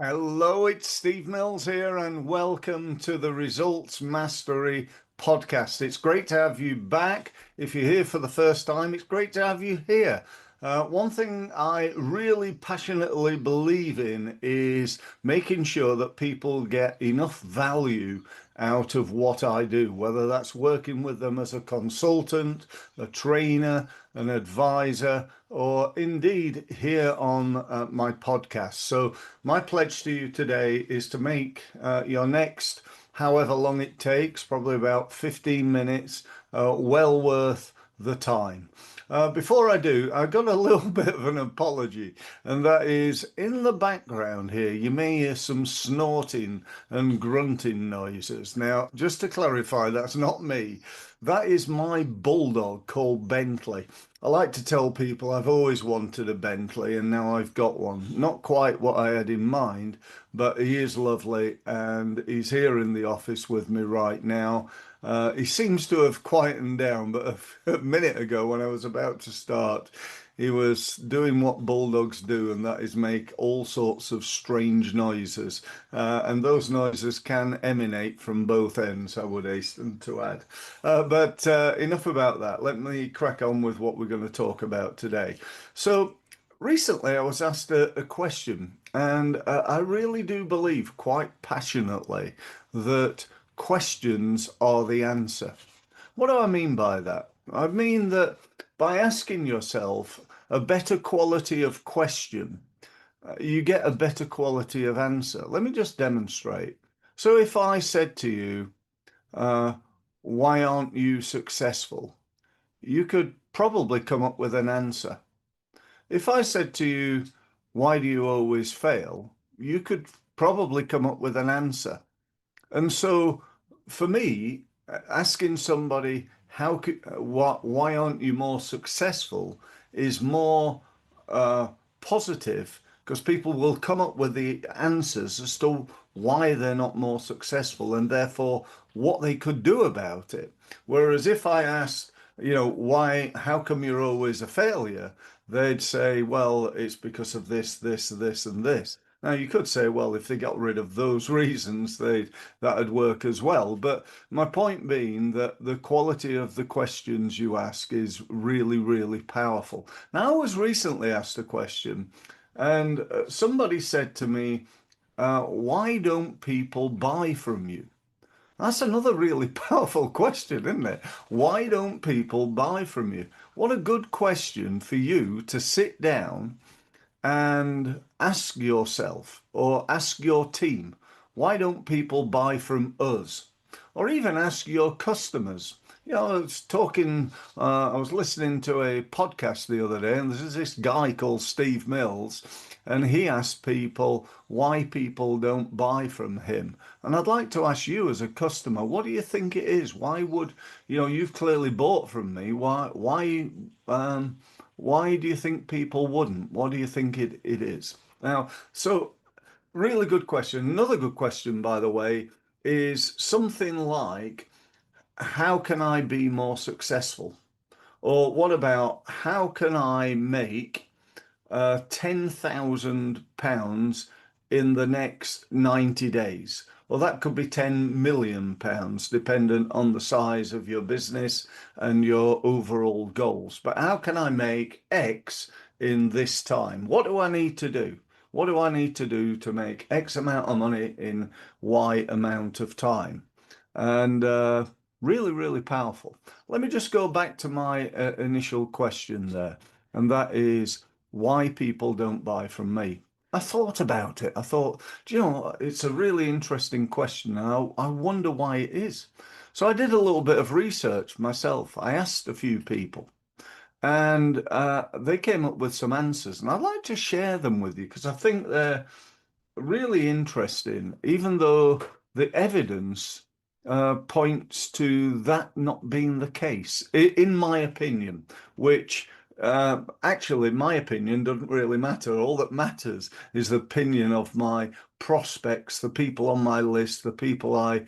Hello, it's Steve Mills here, and welcome to the Results Mastery podcast. It's great to have you back. If you're here for the first time, it's great to have you here. One thing I really passionately believe in is making sure that people get enough value out of what I do, whether that's working with them as a consultant, a trainer, an advisor, or indeed here on my podcast. So, my pledge to you today is to make your next, however long it takes, probably about 15 minutes, well worth the time. Before I do, I've got a little bit of an apology, and that is in the background here, you may hear some snorting and grunting noises. Now, just to clarify, that's not me. That is my bulldog called Bentley. I like to tell people I've always wanted a Bentley and now I've got one. Not quite what I had in mind, but he is lovely and he's here in the office with me right now. He seems to have quietened down, but a minute ago when I was about to start, he was doing what bulldogs do, and that is make all sorts of strange noises. And those noises can emanate from both ends, I would hasten to add. But enough about that. Let me crack on with what we're going to talk about today. So, recently I was asked a question, and I really do believe quite passionately that questions are the answer. What do I mean by that? I mean that by asking yourself a better quality of question, you get a better quality of answer. Let me just demonstrate. So if I said to you, uh, why aren't you successful? You could probably come up with an answer. If I said to you, why do you always fail? You could probably come up with an answer. And so for me, asking somebody why aren't you more successful is more uh, positive because people will come up with the answers as to why they're not more successful and therefore what they could do about it. Whereas if I asked, how come you're always a failure? They'd say, well, it's because of this, and this. Now you could say, well, if they got rid of those reasons, that'd work as well. But my point being that the quality of the questions you ask is really, really powerful. Now, I was recently asked a question, and somebody said to me, why don't people buy from you? That's another really powerful question, isn't it? Why don't people buy from you? What a good question for you to sit down and ask yourself or ask your team, why don't people buy from us? Or even ask your customers. I was listening to a podcast the other day, and there's this guy called Steve Mills, and he asked people why people don't buy from him. And I'd like to ask you as a customer, what do you think it is? Why would, you've clearly bought from me. Why do you think people wouldn't? What do you think it is? Now, so really good question. Another good question, by the way, is something like, how can I be more successful? Or what about how can I make £10,000 in the next 90 days? Well, that could be £10 million, dependent on the size of your business and your overall goals. But how can I make X in this time? What do I need to do? What do I need to do to make X amount of money in Y amount of time? And really, really powerful. Let me just go back to my initial question there, and that is why people don't buy from me. I thought about it. I thought, it's a really interesting question. And I wonder why it is. So I did a little bit of research myself. I asked a few people, and they came up with some answers. And I'd like to share them with you because I think they're really interesting, even though the evidence points to that not being the case, in my opinion, which actually, my opinion doesn't really matter. All that matters is the opinion of my prospects, the people on my list, the people I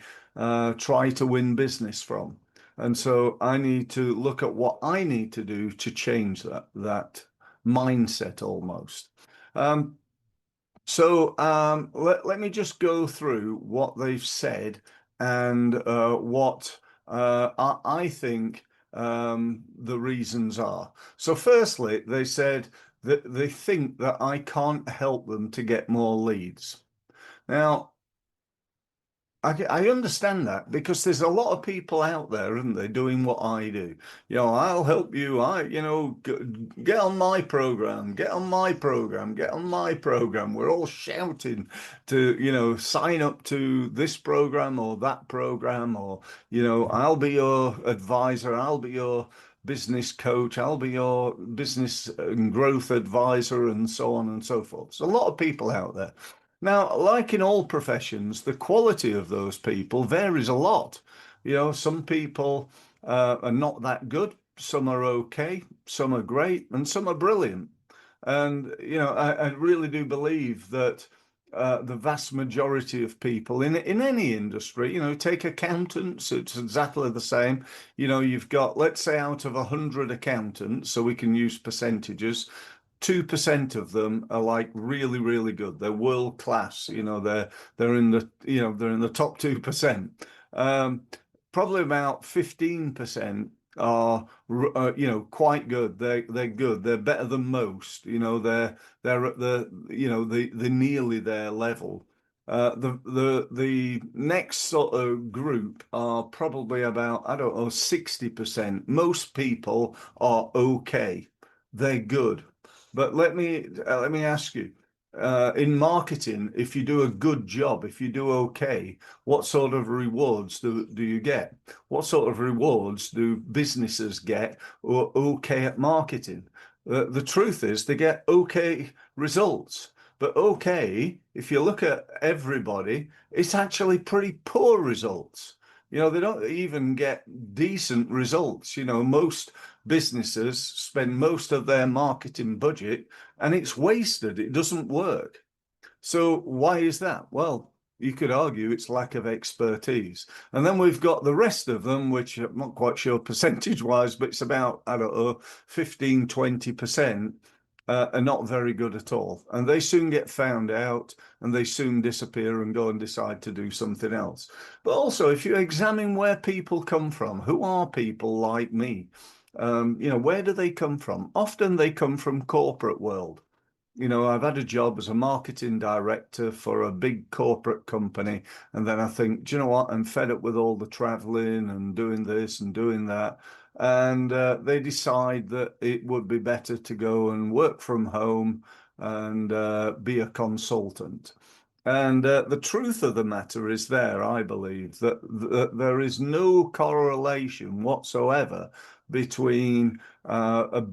try to win business from. And so I need to look at what I need to do to change that mindset almost. Um, So let me just go through what they've said and what I think the reasons are. So firstly, they said that they think that I can't help them to get more leads. Now, I understand that because there's a lot of people out there, isn't there, doing what I do. I'll help you. Get on my program, get on my program, get on my program. We're all shouting to, sign up to this program or that program, or, I'll be your advisor, I'll be your business coach, I'll be your business and growth advisor, and so on and so forth. There's a lot of people out there. Now, like in all professions, the quality of those people varies a lot. Some people are not that good, some are okay, some are great, and some are brilliant. And, I really do believe that the vast majority of people in any industry, take accountants, it's exactly the same. You've got, let's say, out of 100 accountants, so we can use percentages, 2% of them are like really, really good. They're world class. They're in the they're in the top 2%. Um, Probably about 15% are quite good. They're good. They're better than most. They're at the nearly their level. The next sort of group are probably about, I don't know, 60%. Most people are okay. They're good. But let me ask you, in marketing, if you do a good job, if you do okay, what sort of rewards do you get? What sort of rewards do businesses get who are okay at marketing? The truth is they get okay results. But okay, if you look at everybody, it's actually pretty poor results. They don't even get decent results. Most businesses spend most of their marketing budget and it's wasted. It doesn't work. So why is that? Well, you could argue it's lack of expertise. And then we've got the rest of them, which I'm not quite sure percentage wise, but it's about, I don't know, 15, 20% are not very good at all. And they soon get found out and they soon disappear and go and decide to do something else. But also, if you examine where people come from, who are people like me? Where do they come from? Often they come from corporate world. I've had a job as a marketing director for a big corporate company. And then I think, do you know what? I'm fed up with all the traveling and doing this and doing that. And they decide that it would be better to go and work from home and be a consultant. And the truth of the matter is there, I believe, that there is no correlation whatsoever between a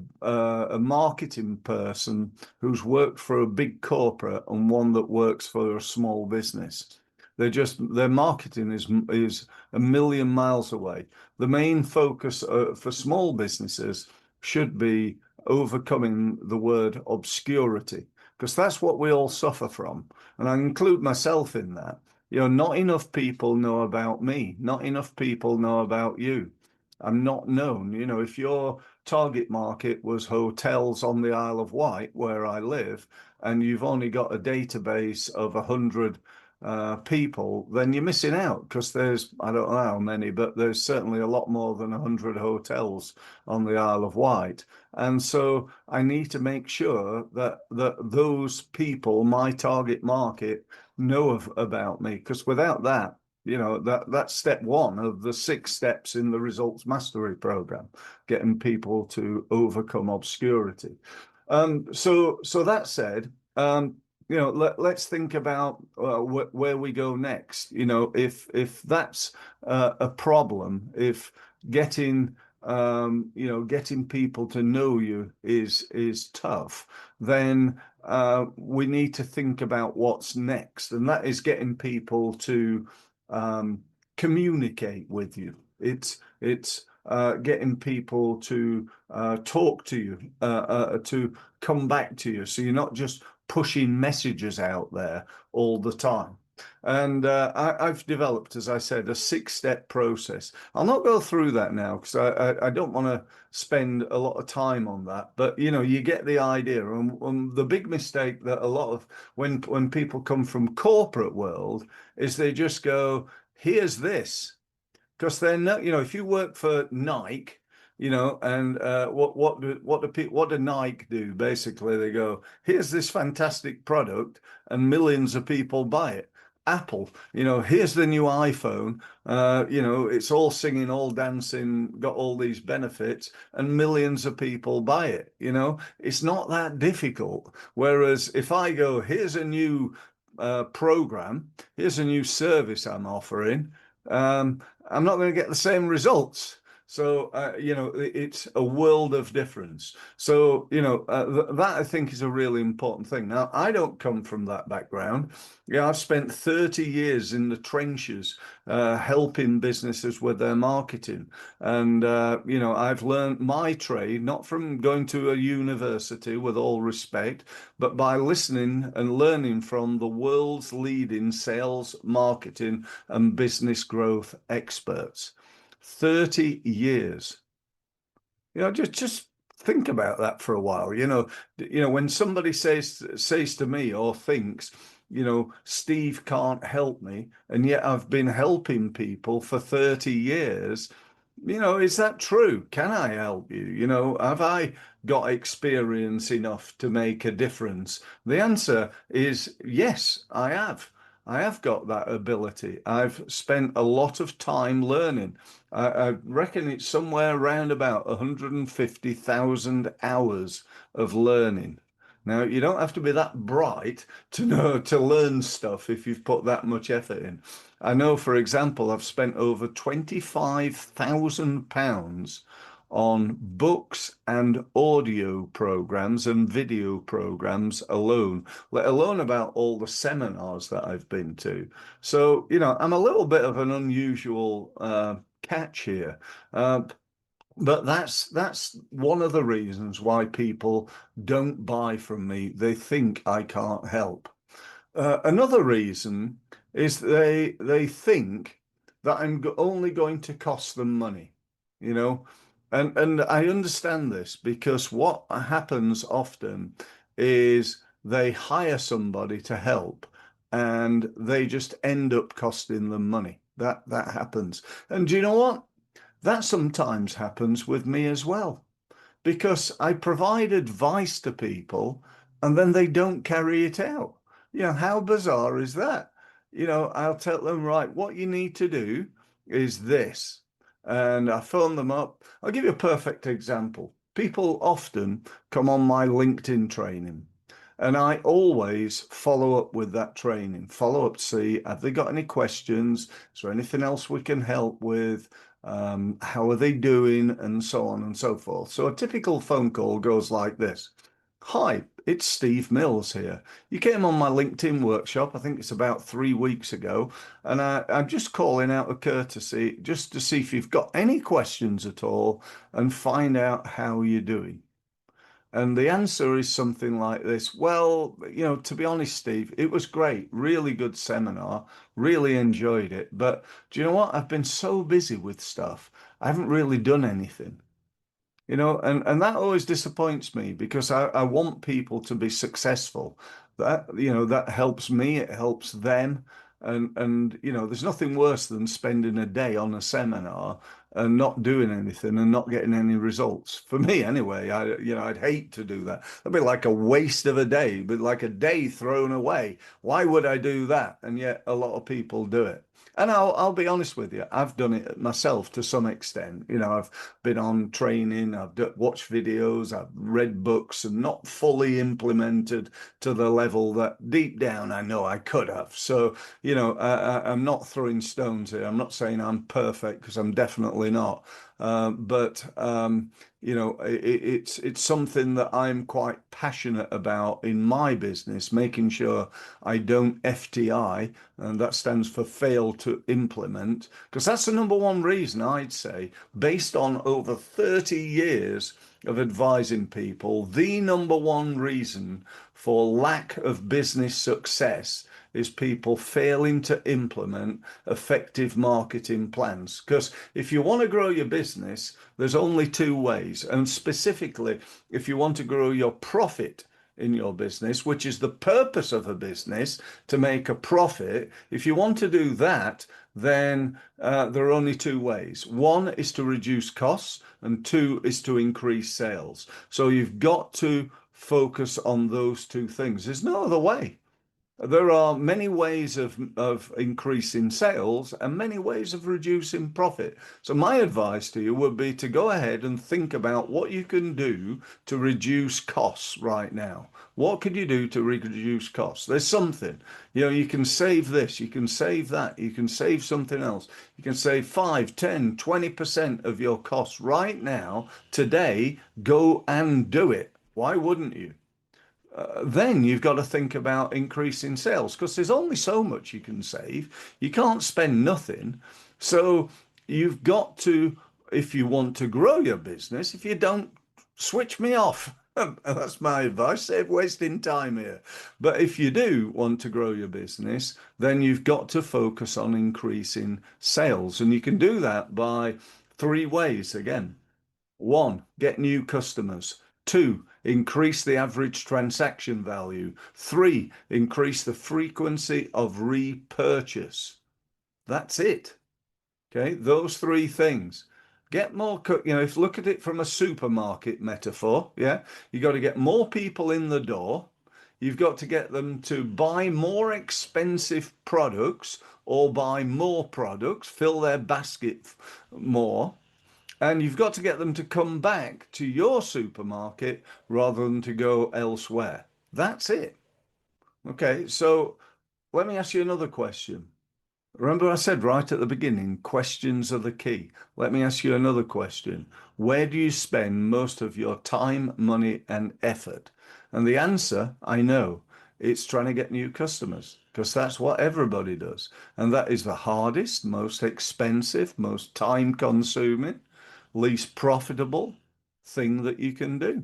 marketing person who's worked for a big corporate and one that works for a small business. Their marketing is a million miles away. The main focus for small businesses should be overcoming the word obscurity, because that's what we all suffer from. And I include myself in that. Not enough people know about me. Not enough people know about you. I'm not known. If your target market was hotels on the Isle of Wight, where I live, and you've only got a database of 100 people, then you're missing out because there's, I don't know how many, but there's certainly a lot more than 100 hotels on the Isle of Wight. And so I need to make sure that those people, my target market, know about me, because without that, that's step one of the 6 steps in the results mastery program, getting people to overcome obscurity. So that said, let's think about where we go next. If that's a problem, if getting getting people to know you is tough, then we need to think about what's next, and that is getting people to communicate with you. It's getting people to talk to you, to come back to you. So you're not just pushing messages out there all the time. And I've developed, as I said, a six-step process. I'll not go through that now because I don't want to spend a lot of time on that. But you get the idea. And the big mistake that a lot of when people come from corporate world is they just go, here's this. Because they're not, if you work for Nike, and what do Nike do? Basically, they go, here's this fantastic product, and millions of people buy it. Apple, here's the new iPhone. It's all singing, all dancing, got all these benefits, and millions of people buy it. It's not that difficult. Whereas if I go, here's a new program, here's a new service I'm offering. I'm not going to get the same results. So, it's a world of difference. So, that I think is a really important thing. Now, I don't come from that background. Yeah, I've spent 30 years in the trenches, helping businesses with their marketing. And, I've learned my trade, not from going to a university, with all respect, but by listening and learning from the world's leading sales, marketing, and business growth experts. 30 years. Just think about that for a while. When somebody says to me or thinks, Steve can't help me, and yet I've been helping people for 30 years. Is that true? Can I help you? Have I got experience enough to make a difference? The answer is yes, I have. I have got that ability. I've spent a lot of time learning. I reckon it's somewhere around about 150,000 hours of learning. Now, you don't have to be that bright to know to learn stuff if you've put that much effort in. I know, for example, I've spent over £25,000 on books and audio programs and video programs alone, let alone about all the seminars that I've been to. So, I'm a little bit of an unusual catch here. But that's one of the reasons why people don't buy from me. They think I can't help. Another reason is they think that I'm only going to cost them money, you know, and I understand this because what happens often is they hire somebody to help and they just end up costing them money. That happens. And do you know what? That sometimes happens with me as well because I provide advice to people and then they don't carry it out. How bizarre is that? I'll tell them, right, what you need to do is this. And I phone them up. I'll give you a perfect example. People often come on my LinkedIn training. And I always follow up with that training, follow up to see, have they got any questions? Is there anything else we can help with? How are they doing? And so on and so forth. So a typical phone call goes like this. Hi, it's Steve Mills here. You came on my LinkedIn workshop, I think it's about 3 weeks ago, and I'm just calling out of courtesy just to see if you've got any questions at all and find out how you're doing. And the answer is something like this. Well, to be honest, Steve, it was great. Really good seminar. Really enjoyed it. But do you know what? I've been so busy with stuff. I haven't really done anything. And that always disappoints me because I want people to be successful. That helps me, it helps them. And there's nothing worse than spending a day on a seminar and not doing anything and not getting any results. For me, anyway, I'd hate to do that. It'd be like a waste of a day, but like a day thrown away. Why would I do that? And yet a lot of people do it. And I'll be honest with you, I've done it myself to some extent. I've been on training, I've watched videos, I've read books, and not fully implemented to the level that deep down I know I could have. So, I'm not throwing stones here. I'm not saying I'm perfect because I'm definitely not. But it's something that I'm quite passionate about in my business, making sure I don't FTI, and that stands for fail to implement, because that's the number one reason I'd say, based on over 30 years of advising people, the number one reason for lack of business success is people failing to implement effective marketing plans. Because if you want to grow your business, there's only two ways. And specifically, if you want to grow your profit in your business, which is the purpose of a business, to make a profit, if you want to do that, then there are only two ways. One is to reduce costs, and two is to increase sales. So you've got to focus on those two things. There's no other way. There are many ways of increasing sales and many ways of reducing profit. So my advice to you would be to go ahead and think about what you can do to reduce costs right now. What could you do to reduce costs? There's something. You can save this, you can save that, you can save something else. You can save 5, 10, 20% of your costs right now, today. Go and do it. Why wouldn't you? Then you've got to think about increasing sales because there's only so much you can save. You can't spend nothing. So you've got to, if you want to grow your business, if you don't, switch me off. That's my advice. Save wasting time here. But if you do want to grow your business, then you've got to focus on increasing sales. And you can do that by three ways again. One, get new customers. Two, increase the average transaction value. Three, increase the frequency of repurchase. That's it. Okay, those three things. Get more, if you look at it from a supermarket metaphor, yeah, you got to get more people in the door. You've got to get them to buy more expensive products or buy more products, fill their basket more. And you've got to get them to come back to your supermarket rather than to go elsewhere. That's it. Okay, so let me ask you another question. Remember, I said right at the beginning, questions are the key. Let me ask you another question. Where do you spend most of your time, money, and effort? And the answer, I know, it's trying to get new customers because that's what everybody does. And that is the hardest, most expensive, most time consuming, least profitable thing that you can do.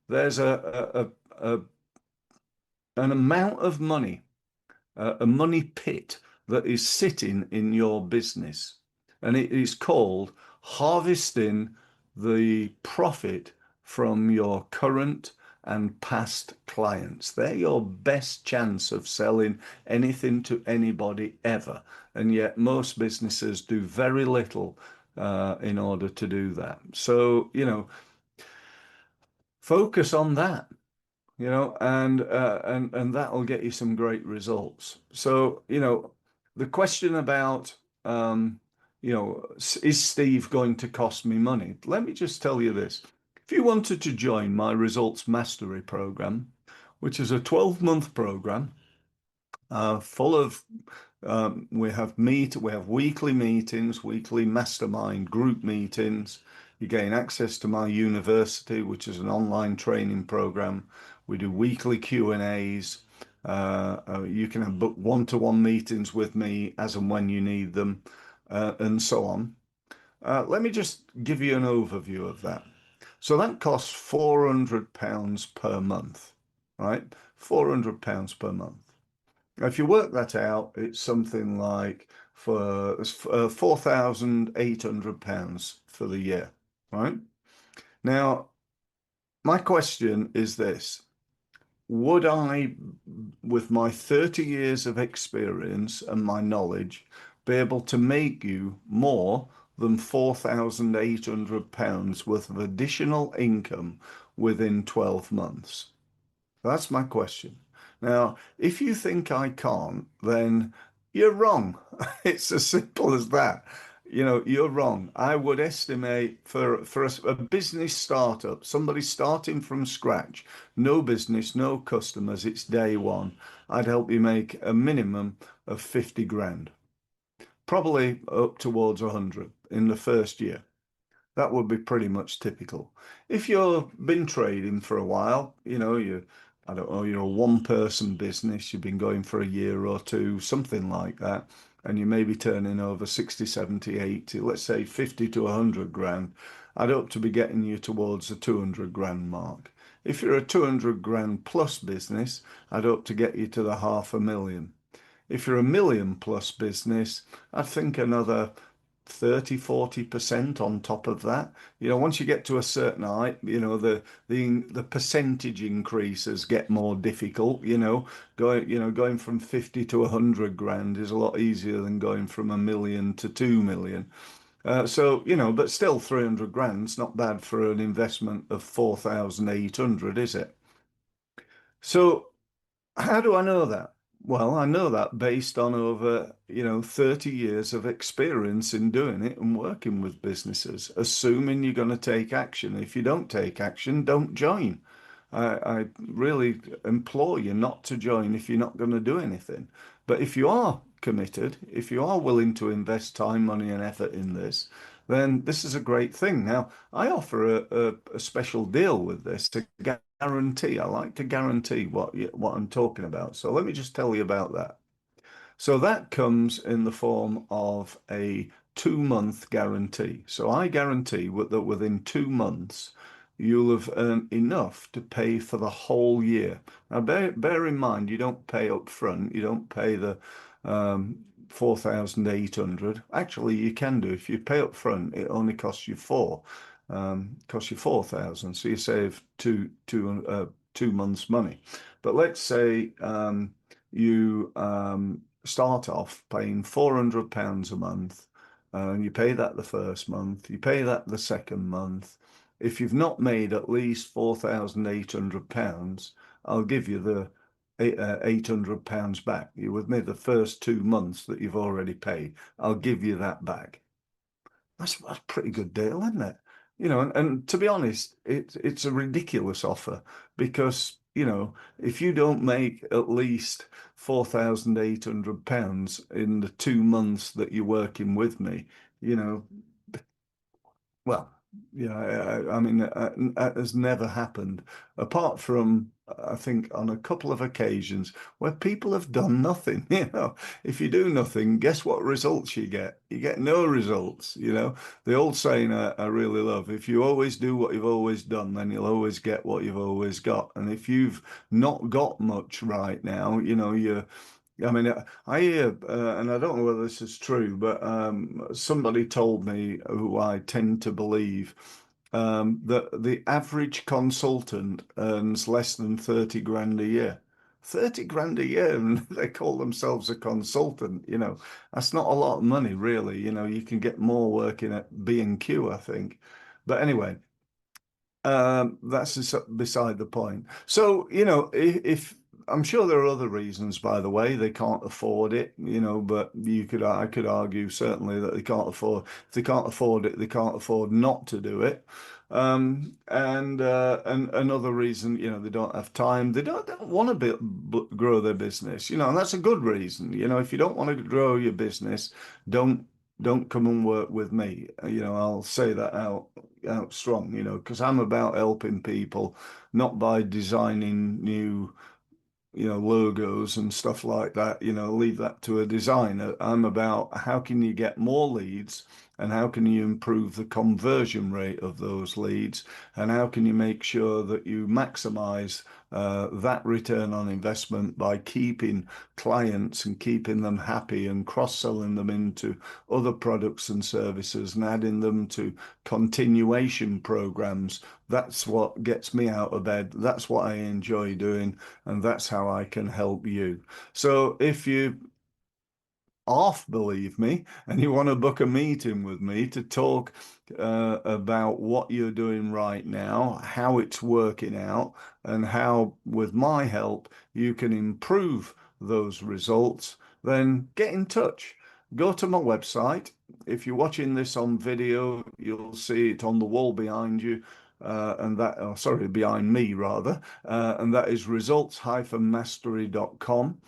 There's an amount of money, a money pit that is sitting in your business, and it is called harvesting the profit from your current and past clients. They're your best chance of selling anything to anybody ever. And yet most businesses do very little in order to do that. So, focus on that, and that'll get you some great results. So, the question about, is Steve going to cost me money? Let me just tell you this. If you wanted to join my Results Mastery program, which is a 12-month program, full of we have weekly meetings, weekly mastermind group meetings. You gain access to my university, which is an online training program. We do weekly Q&As. You can have book one-to-one meetings with me as and when you need them, and so on. Let me just give you an overview of that. So that costs £400 per month, right? £400 per month. If you work that out, it's something like for £4,800 for the year, right? Now, my question is this. Would I, with my 30 years of experience and my knowledge, be able to make you more than £4,800 worth of additional income within 12 months? That's my question. Now, if you think I can't, then you're wrong. It's as simple as that. You're wrong. I would estimate for a business startup, somebody starting from scratch, no business, no customers, it's day one, I'd help you make a minimum of 50 grand, probably up towards 100 in the first year. That would be pretty much typical. If you've been trading for a while, I don't know, you're a one-person business, you've been going for a year or two, something like that, and you may be turning over 60, 70, 80, let's say 50 to 100 grand, I'd hope to be getting you towards the 200 grand mark. If you're a 200 grand plus business, I'd hope to get you to the 500,000. If you're a million plus business, I think another 30, 40% on top of that. Once you get to a certain height, the percentage increases get more difficult. Going from 50 to 100 grand is a lot easier than going from a million to 2 million. But still 300 grand's not bad for an investment of 4,800, is it? So how do I know that? Well, I know that based on over, 30 years of experience in doing it and working with businesses, assuming you're going to take action. If you don't take action, don't join. I really implore you not to join if you're not going to do anything. But if you are committed, if you are willing to invest time, money, and effort in this, then this is a great thing. Now, I offer a special deal with this to guarantee. I like to guarantee what I'm talking about. So let me just tell you about that. So that comes in the form of a 2 month guarantee. So I guarantee that within 2 months, you'll have earned enough to pay for the whole year. Now, bear in mind, you don't pay up front. You don't pay the 4,800. Actually, you can do. If you pay up front, it only costs you 4,000. So you save 2 months' money. But let's say you start off paying £400 a month, and you pay that the first month, you pay that the second month. If you've not made at least £4,800, I'll give you the £800 back. You're with me the first 2 months that you've already paid. I'll give you that back. That's a pretty good deal, isn't it? And to be honest, it's a ridiculous offer because, if you don't make at least £4,800 in the 2 months that you're working with me, you know, well, I mean, that has never happened, apart from, I think, on a couple of occasions where people have done nothing. If you do nothing, guess what results you get? You get no results. The old saying I really love, if you always do what you've always done, then you'll always get what you've always got. And if you've not got much right now, I mean, I hear, and I don't know whether this is true, but somebody told me, who I tend to believe, that the average consultant earns less than 30 grand a year. 30 grand a year, and they call themselves a consultant. That's not a lot of money, really. You can get more working at B&Q, I think. But anyway, that's beside the point. So, if I'm sure there are other reasons, by the way, they can't afford it, but I could argue certainly that they can't afford, if they can't afford it, they can't afford not to do it. And another reason, they don't have time. They don't want to grow their business, and that's a good reason. If you don't want to grow your business, don't don't come and work with me. I'll say that out strong, because I'm about helping people, not by designing new logos and stuff like that, leave that to a designer. I'm about how can you get more leads and how can you improve the conversion rate of those leads and how can you make sure that you maximize that return on investment by keeping clients and keeping them happy and cross-selling them into other products and services and adding them to continuation programs. That's what gets me out of bed. That's what I enjoy doing, and that's how I can help you. So if you half believe me and you want to book a meeting with me to talk about what you're doing right now, how it's working out, and how, with my help, you can improve those results, then get in touch. Go to my website. If you're watching this on video, you'll see it on the wall behind you. Sorry, behind me rather, and that is results-mastery.com.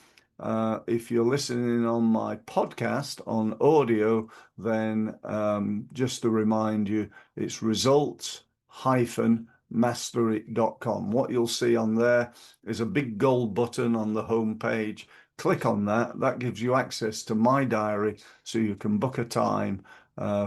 If you're listening on my podcast on audio, then just to remind you, it's results-mastery.com. What you'll see on there is a big gold button on the home page. Click on that. That gives you access to my diary so you can book a time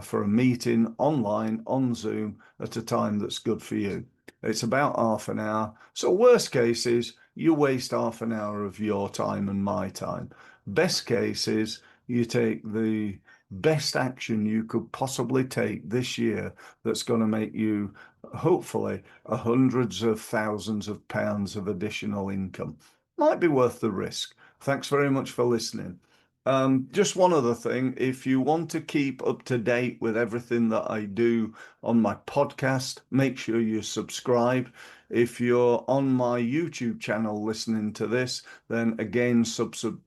for a meeting online on Zoom at a time that's good for you. It's about half an hour. So worst case is you waste half an hour of your time and my time. Best case is you take the best action you could possibly take this year that's going to make you hopefully hundreds of thousands of pounds of additional income. Might be worth the risk. Thanks very much for listening. Just one other thing, if you want to keep up to date with everything that I do on my podcast, make sure you subscribe. If you're on my YouTube channel listening to this, then again, subscribe.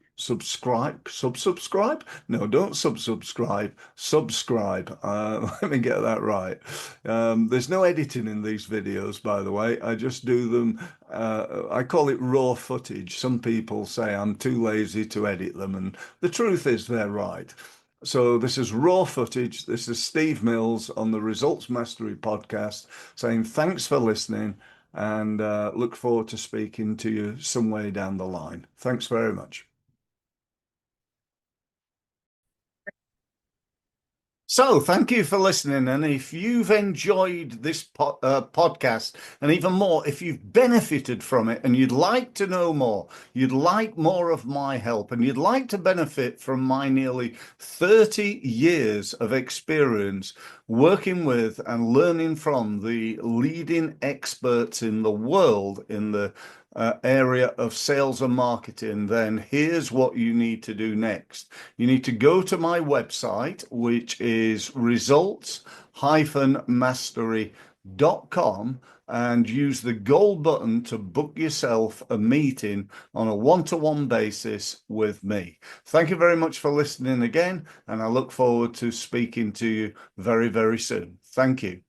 No, don't subscribe. Let me get that right. There's no editing in these videos, by the way. I just do them. I call it raw footage. Some people say I'm too lazy to edit them, and the truth is they're right. So this is raw footage. This is Steve Mills on the Results Mastery podcast saying thanks for listening, and look forward to speaking to you some way down the line. Thanks very much. So, thank you for listening. And if you've enjoyed this podcast, and even more, if you've benefited from it and you'd like to know more, you'd like more of my help, and you'd like to benefit from my nearly 30 years of experience working with and learning from the leading experts in the world in the area of sales and marketing, then here's what you need to do next. You need to go to my website, which is results-mastery.com, and use the gold button to book yourself a meeting on a one-to-one basis with me. Thank you very much for listening again, and I look forward to speaking to you very, very soon. Thank you.